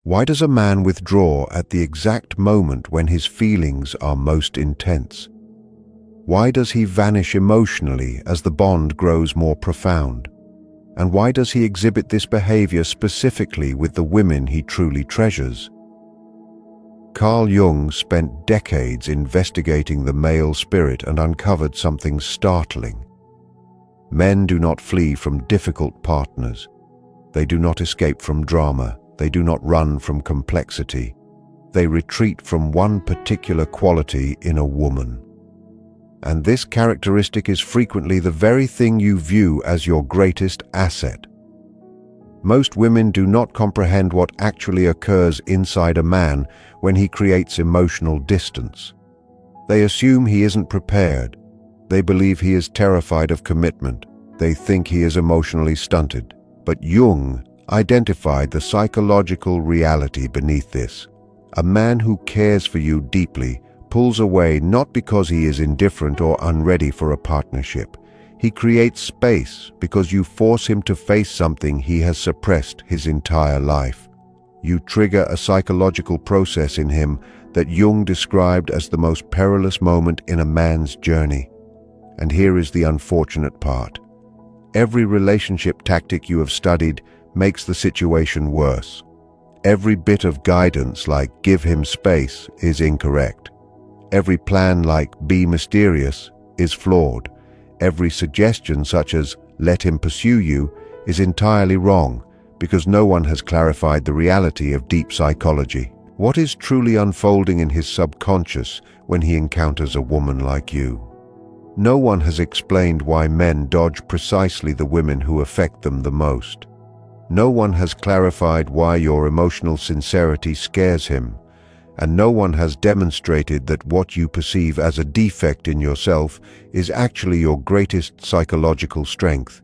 Why does a man withdraw at the exact moment when his feelings are most intense? Why does he vanish emotionally as the bond grows more profound? And why does he exhibit this behavior specifically with the women he truly treasures? Carl Jung spent decades investigating the male spirit and uncovered something startling. Men do not flee from difficult partners. They do not escape from drama. They do not run from complexity. They retreat from one particular quality in a woman. And this characteristic is frequently the very thing you view as your greatest asset. Most women do not comprehend what actually occurs inside a man when he creates emotional distance. They assume he isn't prepared. They believe he is terrified of commitment. They think he is emotionally stunted. But Jung identified the psychological reality beneath this. A man who cares for you deeply pulls away not because he is indifferent or unready for a partnership. He creates space because you force him to face something he has suppressed his entire life. You trigger a psychological process in him that Jung described as the most perilous moment in a man's journey. And here is the unfortunate part. Every relationship tactic you have studied makes the situation worse. Every bit of guidance like give him space is incorrect. Every plan like be mysterious is flawed. Every suggestion such as let him pursue you is entirely wrong because no one has clarified the reality of deep psychology. What is truly unfolding in his subconscious when he encounters a woman like you? No one has explained why men dodge precisely the women who affect them the most. No one has clarified why your emotional sincerity scares him. And no one has demonstrated that what you perceive as a defect in yourself is actually your greatest psychological strength.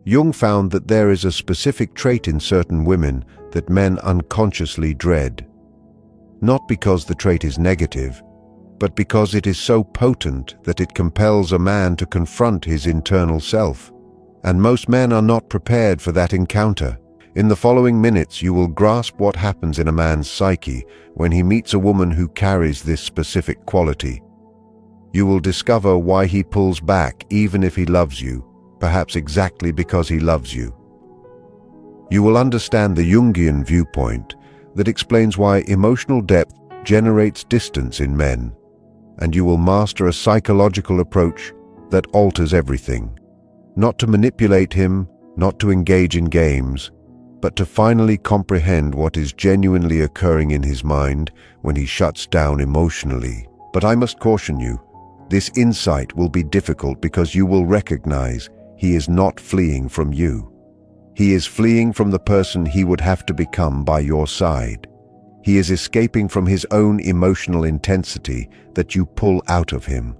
Jung found that there is a specific trait in certain women that men unconsciously dread. Not because the trait is negative, but because it is so potent that it compels a man to confront his internal self. And most men are not prepared for that encounter. In the following minutes, you will grasp what happens in a man's psyche when he meets a woman who carries this specific quality. You will discover why he pulls back even if he loves you, perhaps exactly because he loves you. You will understand the Jungian viewpoint that explains why emotional depth generates distance in men, and you will master a psychological approach that alters everything. Not to manipulate him, not to engage in games, but to finally comprehend what is genuinely occurring in his mind when he shuts down emotionally. But I must caution you, this insight will be difficult because you will recognize he is not fleeing from you. He is fleeing from the person he would have to become by your side. He is escaping from his own emotional intensity that you pull out of him.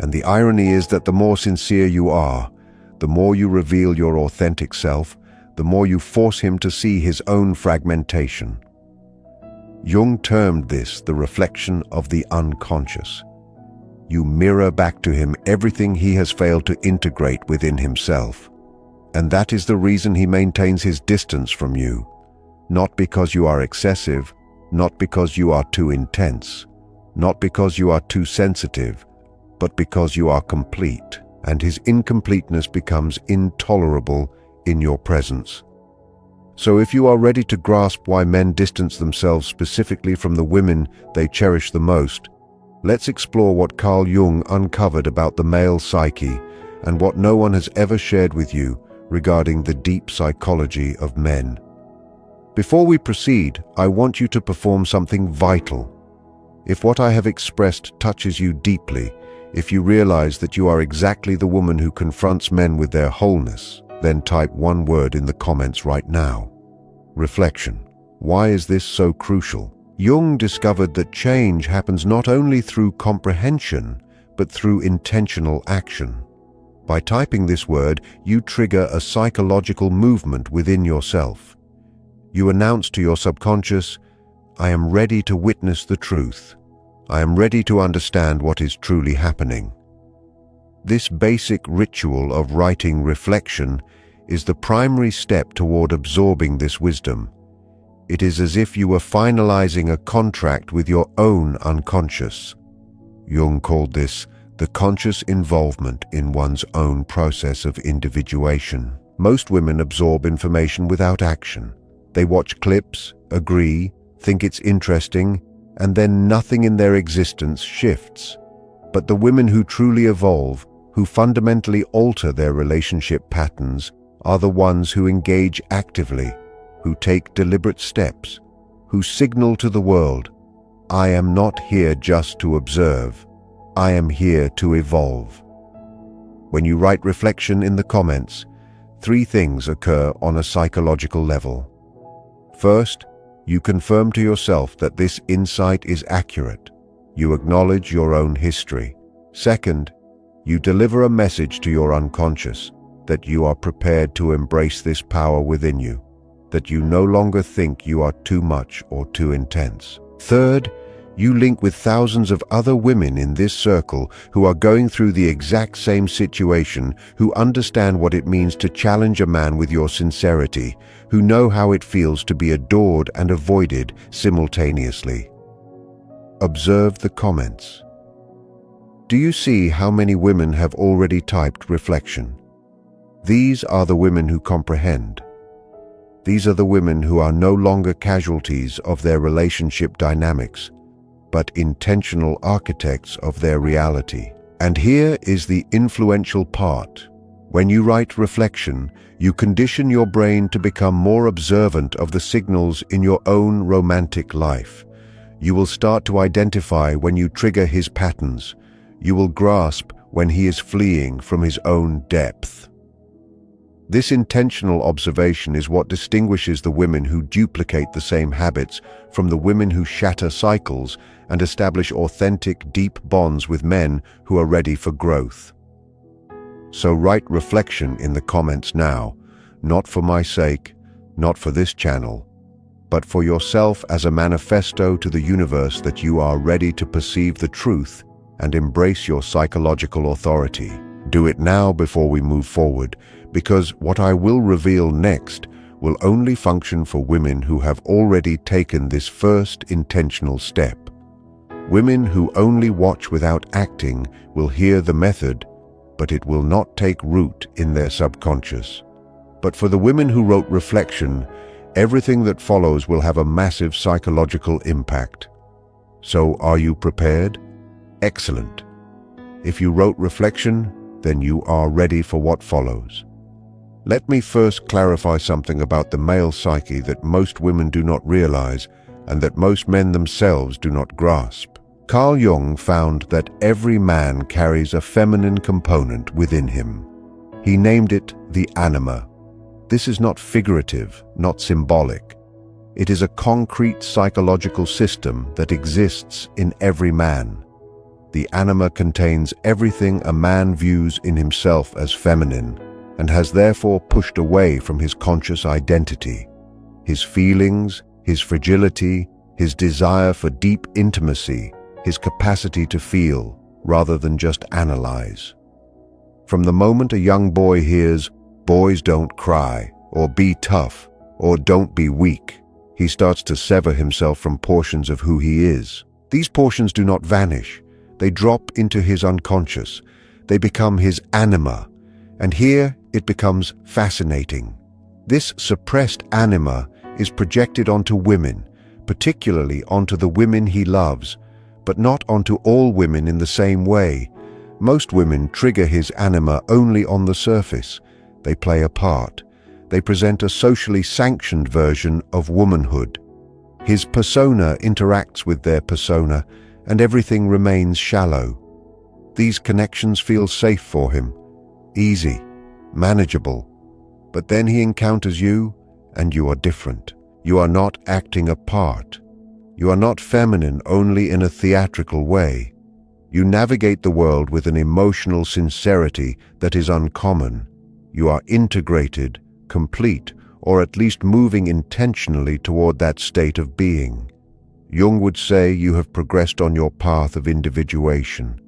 And the irony is that the more sincere you are, the more you reveal your authentic self, the more you force him to see his own fragmentation. Jung termed this the reflection of the unconscious. You mirror back to him everything he has failed to integrate within himself. And that is the reason he maintains his distance from you. Not because you are excessive, not because you are too intense, not because you are too sensitive, but because you are complete, and his incompleteness becomes intolerable in your presence. So if you are ready to grasp why men distance themselves specifically from the women they cherish the most, let's explore what Carl Jung uncovered about the male psyche and what no one has ever shared with you regarding the deep psychology of men. Before we proceed, I want you to perform something vital. If what I have expressed touches you deeply, if you realize that you are exactly the woman who confronts men with their wholeness, then type one word in the comments right now. Reflection. Why is this so crucial? Jung discovered that change happens not only through comprehension, but through intentional action. By typing this word, you trigger a psychological movement within yourself. You announce to your subconscious, I am ready to witness the truth. I am ready to understand what is truly happening. This basic ritual of writing reflection is the primary step toward absorbing this wisdom. It is as if you were finalizing a contract with your own unconscious. Jung called this the conscious involvement in one's own process of individuation. Most women absorb information without action. They watch clips, agree, think it's interesting, and then nothing in their existence shifts. But the women who truly evolve, who fundamentally alter their relationship patterns, are the ones who engage actively, who take deliberate steps, who signal to the world, "I am not here just to observe. I am here to evolve." When you write reflection in the comments, 3 things occur on a psychological level. First, you confirm to yourself that this insight is accurate. You acknowledge your own history. Second, you deliver a message to your unconscious that you are prepared to embrace this power within you, that you no longer think you are too much or too intense. Third, you link with thousands of other women in this circle who are going through the exact same situation, who understand what it means to challenge a man with your sincerity, who know how it feels to be adored and avoided simultaneously. Observe the comments. Do you see how many women have already typed reflection? These are the women who comprehend. These are the women who are no longer casualties of their relationship dynamics, but intentional architects of their reality. And here is the influential part. When you write reflection, you condition your brain to become more observant of the signals in your own romantic life. You will start to identify when you trigger his patterns. You will grasp when he is fleeing from his own depth. This intentional observation is what distinguishes the women who duplicate the same habits from the women who shatter cycles and establish authentic, deep bonds with men who are ready for growth. So write reflection in the comments now, not for my sake, not for this channel, but for yourself as a manifesto to the universe that you are ready to perceive the truth and embrace your psychological authority. Do it now before we move forward, because what I will reveal next will only function for women who have already taken this first intentional step. Women who only watch without acting will hear the method, but it will not take root in their subconscious. But for the women who wrote reflection, everything that follows will have a massive psychological impact. So are you prepared? Excellent. If you wrote reflection, then you are ready for what follows. Let me first clarify something about the male psyche that most women do not realize and that most men themselves do not grasp. Carl Jung found that every man carries a feminine component within him. He named it the anima. This is not figurative, not symbolic. It is a concrete psychological system that exists in every man. The anima contains everything a man views in himself as feminine and has therefore pushed away from his conscious identity. His feelings, his fragility, his desire for deep intimacy, his capacity to feel rather than just analyze. From the moment a young boy hears, "Boys don't cry," or "be tough," or "don't be weak," he starts to sever himself from portions of who he is. These portions do not vanish. They drop into his unconscious. They become his anima. And here it becomes fascinating. This suppressed anima is projected onto women, particularly onto the women he loves, but not onto all women in the same way. Most women trigger his anima only on the surface. They play a part. They present a socially sanctioned version of womanhood. His persona interacts with their persona, and everything remains shallow. These connections feel safe for him, easy, manageable. But then he encounters you, and you are different. You are not acting a part. You are not feminine only in a theatrical way. You navigate the world with an emotional sincerity that is uncommon. You are integrated, complete, or at least moving intentionally toward that state of being. Jung would say you have progressed on your path of individuation.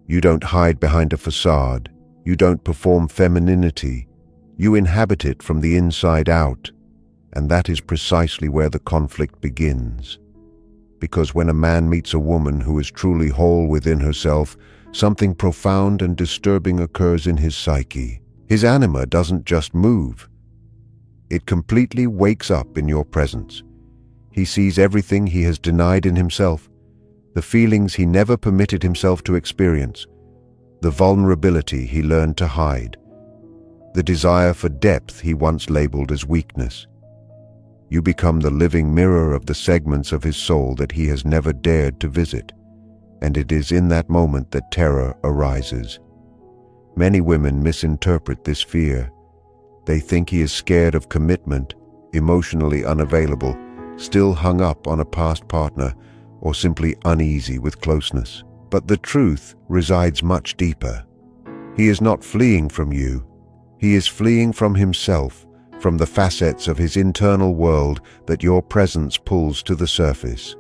You don't hide behind a facade. You don't perform femininity. You inhabit it from the inside out. And that is precisely where the conflict begins. Because when a man meets a woman who is truly whole within herself, something profound and disturbing occurs in his psyche. His anima doesn't just move. It completely wakes up in your presence. He sees everything he has denied in himself, the feelings he never permitted himself to experience, the vulnerability he learned to hide, the desire for depth he once labeled as weakness. You become the living mirror of the segments of his soul that he has never dared to visit, and it is in that moment that terror arises. Many women misinterpret this fear. They think he is scared of commitment, emotionally unavailable, still hung up on a past partner, or simply uneasy with closeness. But the truth resides much deeper. He is not fleeing from you. He is fleeing from himself, from the facets of his internal world that your presence pulls to the surface.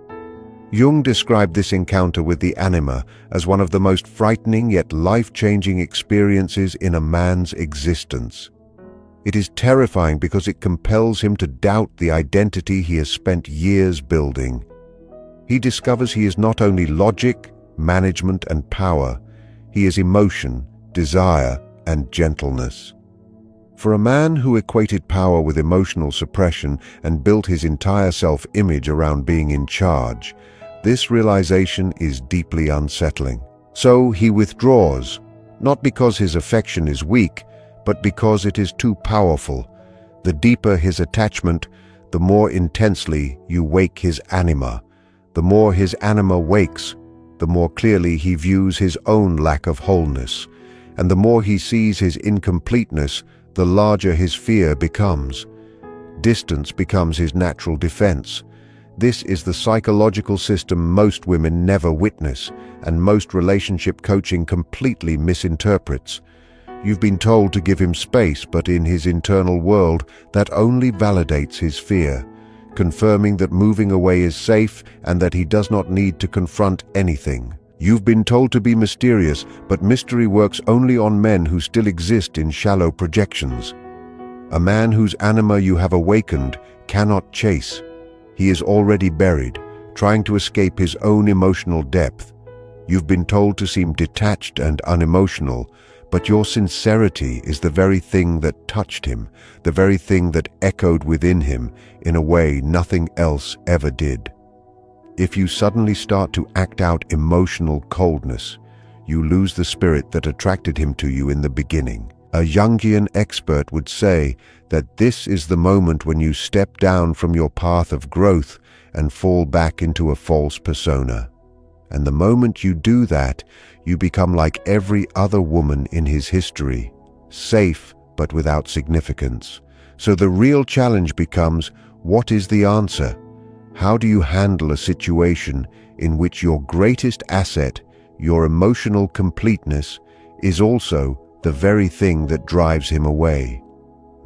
Jung described this encounter with the anima as one of the most frightening yet life-changing experiences in a man's existence. It is terrifying because it compels him to doubt the identity he has spent years building. He discovers he is not only logic, management, and power, he is emotion, desire, and gentleness. For a man who equated power with emotional suppression and built his entire self-image around being in charge, this realization is deeply unsettling. So he withdraws, not because his affection is weak, but because it is too powerful. The deeper his attachment, the more intensely you wake his anima. The more his anima wakes, the more clearly he views his own lack of wholeness. And the more he sees his incompleteness, the larger his fear becomes. Distance becomes his natural defense. This is the psychological system most women never witness, and most relationship coaching completely misinterprets. You've been told to give him space, but in his internal world, that only validates his fear, confirming that moving away is safe and that he does not need to confront anything. You've been told to be mysterious, but mystery works only on men who still exist in shallow projections. A man whose anima you have awakened cannot chase. He is already buried, trying to escape his own emotional depth. You've been told to seem detached and unemotional, but your sincerity is the very thing that touched him, the very thing that echoed within him in a way nothing else ever did. If you suddenly start to act out emotional coldness, you lose the spirit that attracted him to you in the beginning. A Jungian expert would say that this is the moment when you step down from your path of growth and fall back into a false persona. And the moment you do that, you become like every other woman in his history, safe but without significance. So the real challenge becomes, what is the answer? How do you handle a situation in which your greatest asset, your emotional completeness, is also the very thing that drives him away?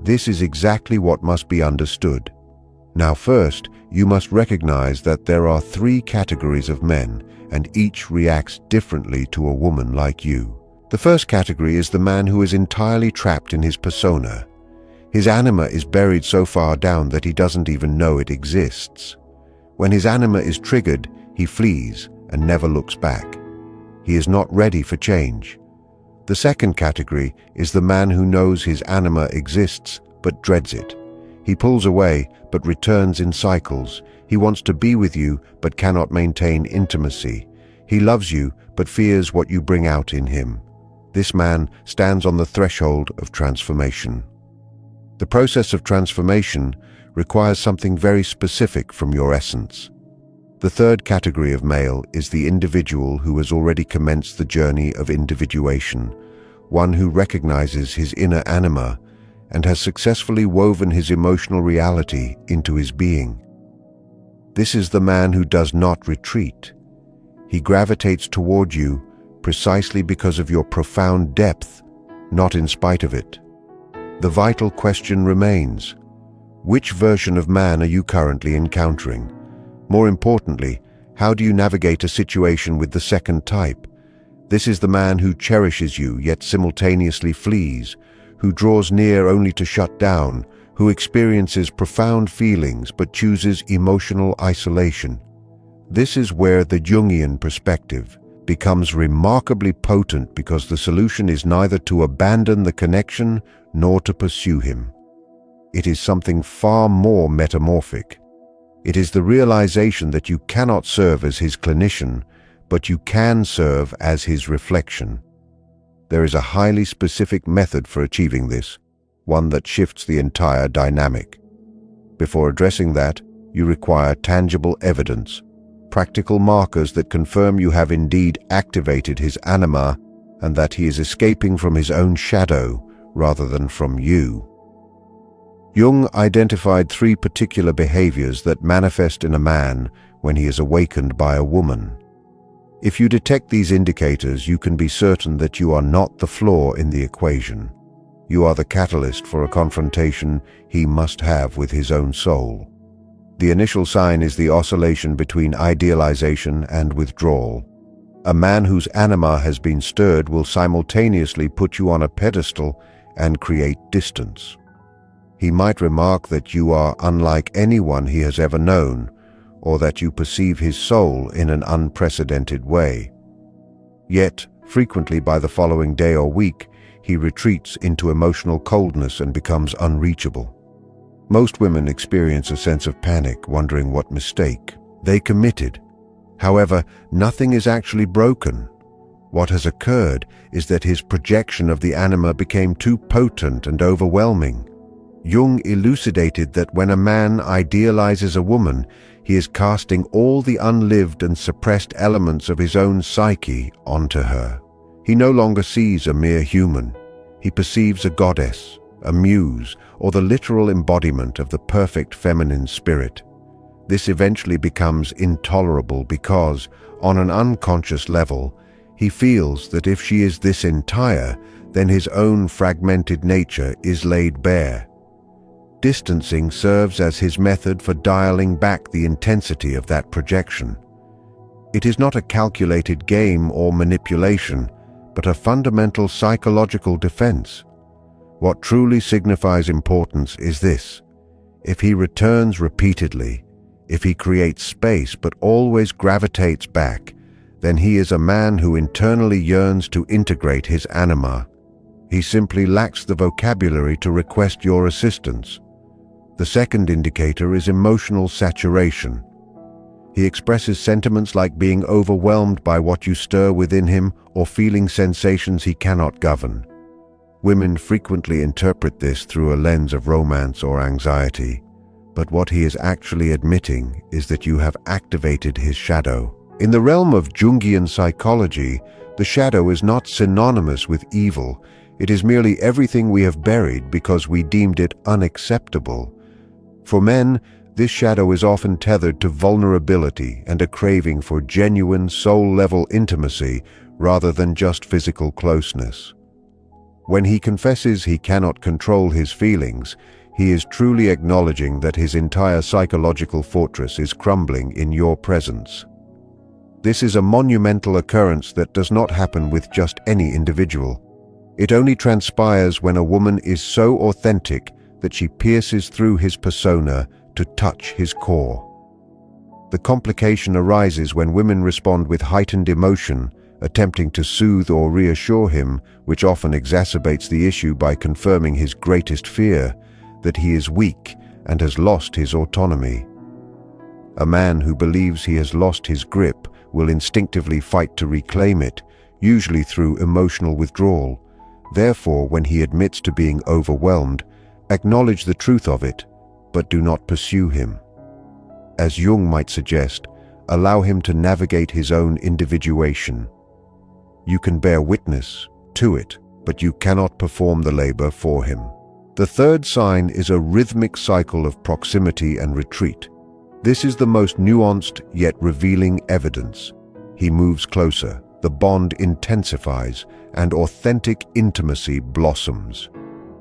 This is exactly what must be understood. Now first, you must recognize that there are 3 categories of men, and each reacts differently to a woman like you. The first category is the man who is entirely trapped in his persona. His anima is buried so far down that he doesn't even know it exists. When his anima is triggered, he flees and never looks back. He is not ready for change. The second category is the man who knows his anima exists but dreads it. He pulls away but returns in cycles. He wants to be with you but cannot maintain intimacy. He loves you but fears what you bring out in him. This man stands on the threshold of transformation. The process of transformation requires something very specific from your essence. The third category of male is the individual who has already commenced the journey of individuation, one who recognizes his inner anima and has successfully woven his emotional reality into his being. This is the man who does not retreat. He gravitates toward you precisely because of your profound depth, not in spite of it. The vital question remains: which version of man are you currently encountering? More importantly, how do you navigate a situation with the second type? This is the man who cherishes you yet simultaneously flees, who draws near only to shut down, who experiences profound feelings but chooses emotional isolation. This is where the Jungian perspective becomes remarkably potent, because the solution is neither to abandon the connection nor to pursue him. It is something far more metamorphic. It is the realization that you cannot serve as his clinician, but you can serve as his reflection. There is a highly specific method for achieving this, one that shifts the entire dynamic. Before addressing that, you require tangible evidence, practical markers that confirm you have indeed activated his anima and that he is escaping from his own shadow rather than from you. Jung identified 3 particular behaviors that manifest in a man when he is awakened by a woman. If you detect these indicators, you can be certain that you are not the flaw in the equation. You are the catalyst for a confrontation he must have with his own soul. The initial sign is the oscillation between idealization and withdrawal. A man whose anima has been stirred will simultaneously put you on a pedestal and create distance. He might remark that you are unlike anyone he has ever known, or that you perceive his soul in an unprecedented way. Yet, frequently by the following day or week, he retreats into emotional coldness and becomes unreachable. Most women experience a sense of panic, wondering what mistake they committed. However, nothing is actually broken. What has occurred is that his projection of the anima became too potent and overwhelming. Jung elucidated that when a man idealizes a woman, he is casting all the unlived and suppressed elements of his own psyche onto her. He no longer sees a mere human. He perceives a goddess, a muse, or the literal embodiment of the perfect feminine spirit. This eventually becomes intolerable because, on an unconscious level, he feels that if she is this entire, then his own fragmented nature is laid bare. Distancing serves as his method for dialing back the intensity of that projection. It is not a calculated game or manipulation, but a fundamental psychological defense. What truly signifies importance is this: if he returns repeatedly, if he creates space but always gravitates back, then he is a man who internally yearns to integrate his anima. He simply lacks the vocabulary to request your assistance. The second indicator is emotional saturation. He expresses sentiments like being overwhelmed by what you stir within him or feeling sensations he cannot govern. Women frequently interpret this through a lens of romance or anxiety, but what he is actually admitting is that you have activated his shadow. In the realm of Jungian psychology, the shadow is not synonymous with evil. It is merely everything we have buried because we deemed it unacceptable. For men, this shadow is often tethered to vulnerability and a craving for genuine soul-level intimacy rather than just physical closeness. When he confesses he cannot control his feelings, he is truly acknowledging that his entire psychological fortress is crumbling in your presence. This is a monumental occurrence that does not happen with just any individual. It only transpires when a woman is so authentic that she pierces through his persona to touch his core. The complication arises when women respond with heightened emotion, attempting to soothe or reassure him, which often exacerbates the issue by confirming his greatest fear, that he is weak and has lost his autonomy. A man who believes he has lost his grip will instinctively fight to reclaim it, usually through emotional withdrawal. Therefore, when he admits to being overwhelmed, acknowledge the truth of it, but do not pursue him. As Jung might suggest, allow him to navigate his own individuation. You can bear witness to it, but you cannot perform the labor for him. The third sign is a rhythmic cycle of proximity and retreat. This is the most nuanced yet revealing evidence. He moves closer, the bond intensifies, and authentic intimacy blossoms.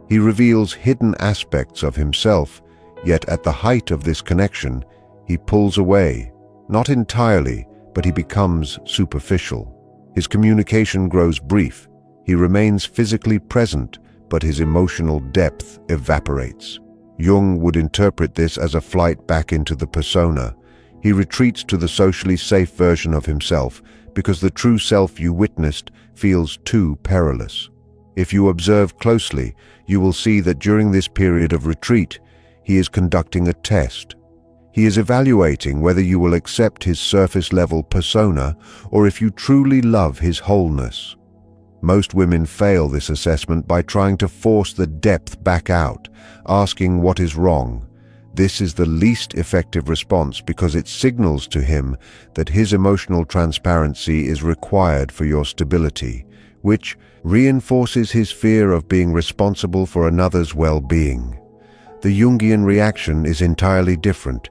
He reveals hidden aspects of himself, yet at the height of this connection, he pulls away, not entirely, but he becomes superficial. His communication grows brief. He remains physically present, but his emotional depth evaporates. Jung would interpret this as a flight back into the persona. He retreats to the socially safe version of himself because the true self you witnessed feels too perilous. If you observe closely, you will see that during this period of retreat, he is conducting a test. He is evaluating whether you will accept his surface-level persona or if you truly love his wholeness. Most women fail this assessment by trying to force the depth back out, asking what is wrong. This is the least effective response because it signals to him that his emotional transparency is required for your stability, which reinforces his fear of being responsible for another's well-being. The Jungian reaction is entirely different.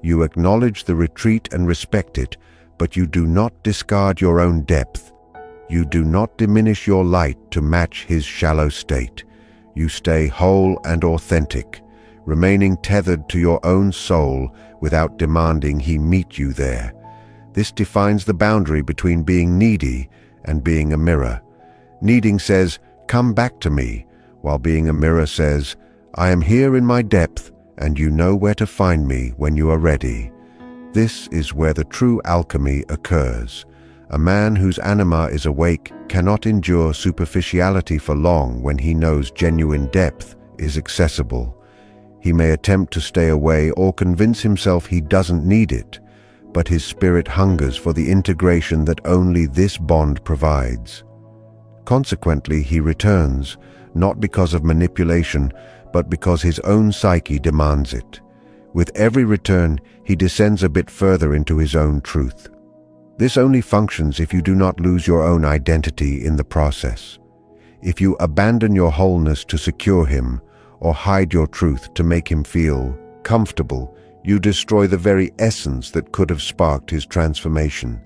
You acknowledge the retreat and respect it, but you do not discard your own depth. You do not diminish your light to match his shallow state. You stay whole and authentic, remaining tethered to your own soul without demanding he meet you there. This defines the boundary between being needy and being a mirror. Needing says, "Come back to me," while being a mirror says, "I am here in my depth, and you know where to find me when you are ready." This is where the true alchemy occurs. A man whose anima is awake cannot endure superficiality for long when he knows genuine depth is accessible. He may attempt to stay away or convince himself he doesn't need it, but his spirit hungers for the integration that only this bond provides. Consequently, he returns, not because of manipulation, but because his own psyche demands it. With every return, he descends a bit further into his own truth. This only functions if you do not lose your own identity in the process. If you abandon your wholeness to secure him, or hide your truth to make him feel comfortable, you destroy the very essence that could have sparked his transformation.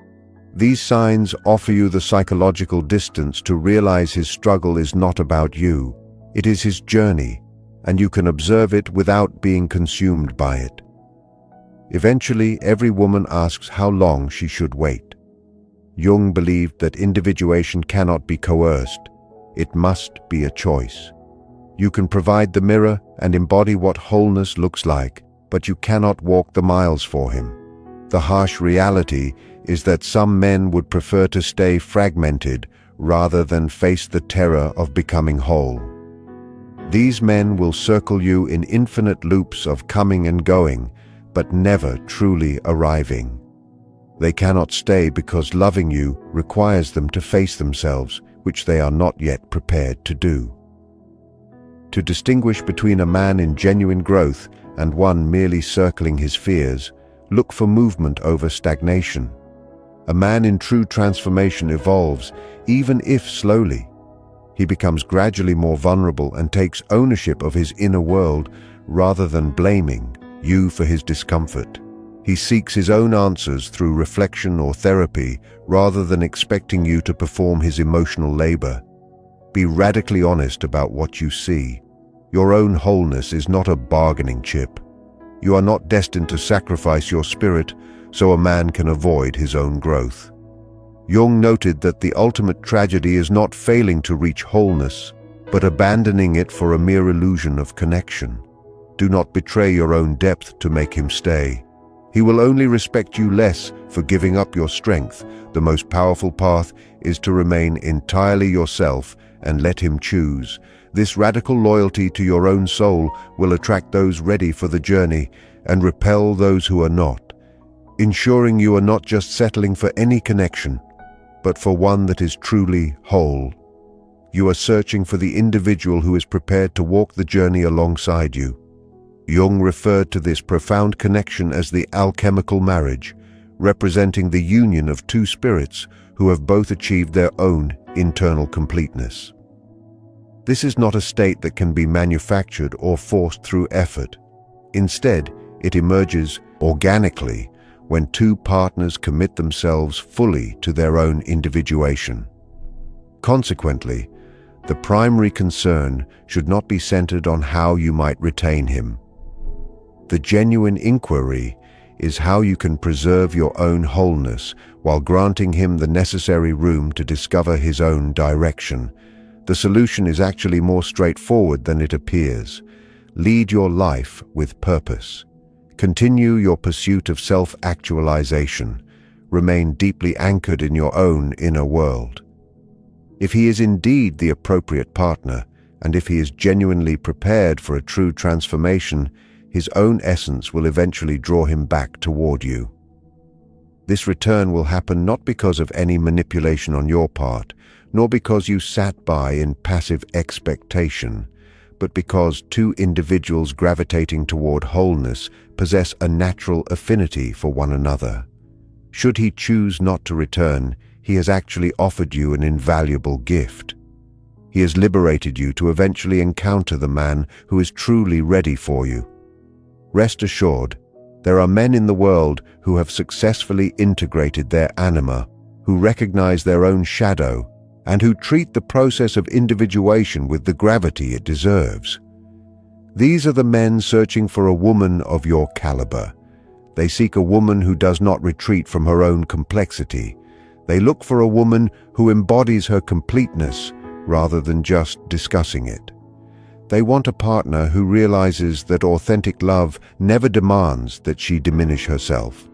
These signs offer you the psychological distance to realize his struggle is not about you. It is his journey, and you can observe it without being consumed by it. Eventually, every woman asks how long she should wait. Jung believed that individuation cannot be coerced. It must be a choice. You can provide the mirror and embody what wholeness looks like, but you cannot walk the miles for him. The harsh reality is that some men would prefer to stay fragmented rather than face the terror of becoming whole. These men will circle you in infinite loops of coming and going, but never truly arriving. They cannot stay because loving you requires them to face themselves, which they are not yet prepared to do. To distinguish between a man in genuine growth and one merely circling his fears, look for movement over stagnation. A man in true transformation evolves, even if slowly. He becomes gradually more vulnerable and takes ownership of his inner world rather than blaming you for his discomfort. He seeks his own answers through reflection or therapy rather than expecting you to perform his emotional labor. Be radically honest about what you see. Your own wholeness is not a bargaining chip. You are not destined to sacrifice your spirit so a man can avoid his own growth. Jung noted that the ultimate tragedy is not failing to reach wholeness, but abandoning it for a mere illusion of connection. Do not betray your own depth to make him stay. He will only respect you less for giving up your strength. The most powerful path is to remain entirely yourself and let him choose. This radical loyalty to your own soul will attract those ready for the journey and repel those who are not, ensuring you are not just settling for any connection, but for one that is truly whole. You are searching for the individual who is prepared to walk the journey alongside you. Jung referred to this profound connection as the alchemical marriage, representing the union of two spirits who have both achieved their own internal completeness. This is not a state that can be manufactured or forced through effort. Instead, it emerges organically when two partners commit themselves fully to their own individuation. Consequently, the primary concern should not be centered on how you might retain him. The genuine inquiry is how you can preserve your own wholeness while granting him the necessary room to discover his own direction. The solution is actually more straightforward than it appears. Lead your life with purpose. Continue your pursuit of self-actualization. Remain deeply anchored in your own inner world. If he is indeed the appropriate partner, and if he is genuinely prepared for a true transformation, his own essence will eventually draw him back toward you. This return will happen not because of any manipulation on your part, nor because you sat by in passive expectation, but because two individuals gravitating toward wholeness possess a natural affinity for one another. Should he choose not to return, he has actually offered you an invaluable gift. He has liberated you to eventually encounter the man who is truly ready for you. Rest assured, there are men in the world who have successfully integrated their anima, who recognize their own shadow, and who treat the process of individuation with the gravity it deserves. These are the men searching for a woman of your caliber. They seek a woman who does not retreat from her own complexity. They look for a woman who embodies her completeness rather than just discussing it. They want a partner who realizes that authentic love never demands that she diminish herself.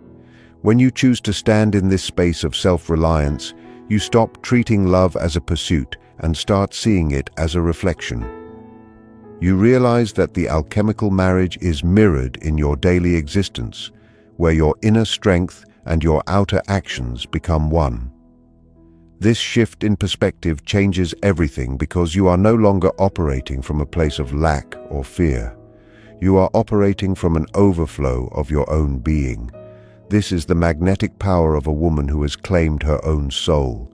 When you choose to stand in this space of self-reliance, you stop treating love as a pursuit and start seeing it as a reflection. You realize that the alchemical marriage is mirrored in your daily existence, where your inner strength and your outer actions become one. This shift in perspective changes everything because you are no longer operating from a place of lack or fear. You are operating from an overflow of your own being. This is the magnetic power of a woman who has claimed her own soul.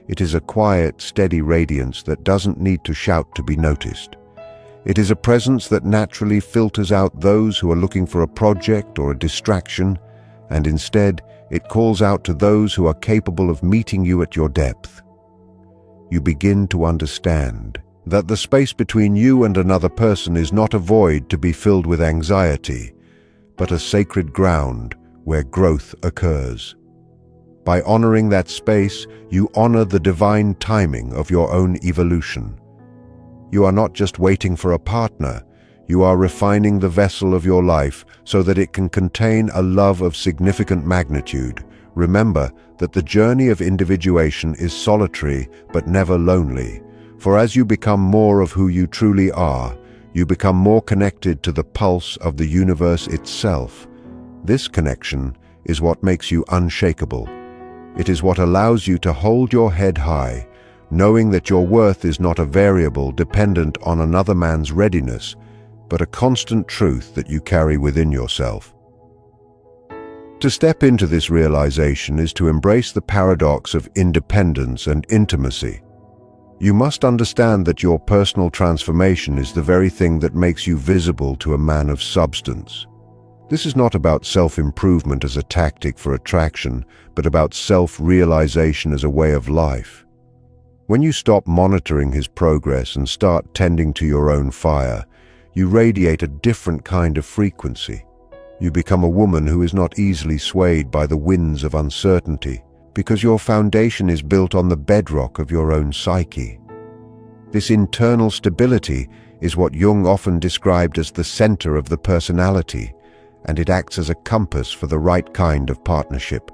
It is a quiet, steady radiance that doesn't need to shout to be noticed. It is a presence that naturally filters out those who are looking for a project or a distraction, and instead, it calls out to those who are capable of meeting you at your depth. You begin to understand that the space between you and another person is not a void to be filled with anxiety, but a sacred ground where growth occurs. By honoring that space, you honor the divine timing of your own evolution. You are not just waiting for a partner, you are refining the vessel of your life so that it can contain a love of significant magnitude. Remember that the journey of individuation is solitary but never lonely, for as you become more of who you truly are, you become more connected to the pulse of the universe itself. This connection is what makes you unshakable. It is what allows you to hold your head high, knowing that your worth is not a variable dependent on another man's readiness, but a constant truth that you carry within yourself. To step into this realization is to embrace the paradox of independence and intimacy. You must understand that your personal transformation is the very thing that makes you visible to a man of substance. This is not about self-improvement as a tactic for attraction, but about self-realization as a way of life. When you stop monitoring his progress and start tending to your own fire, you radiate a different kind of frequency. You become a woman who is not easily swayed by the winds of uncertainty, because your foundation is built on the bedrock of your own psyche. This internal stability is what Jung often described as the center of the personality, and it acts as a compass for the right kind of partnership.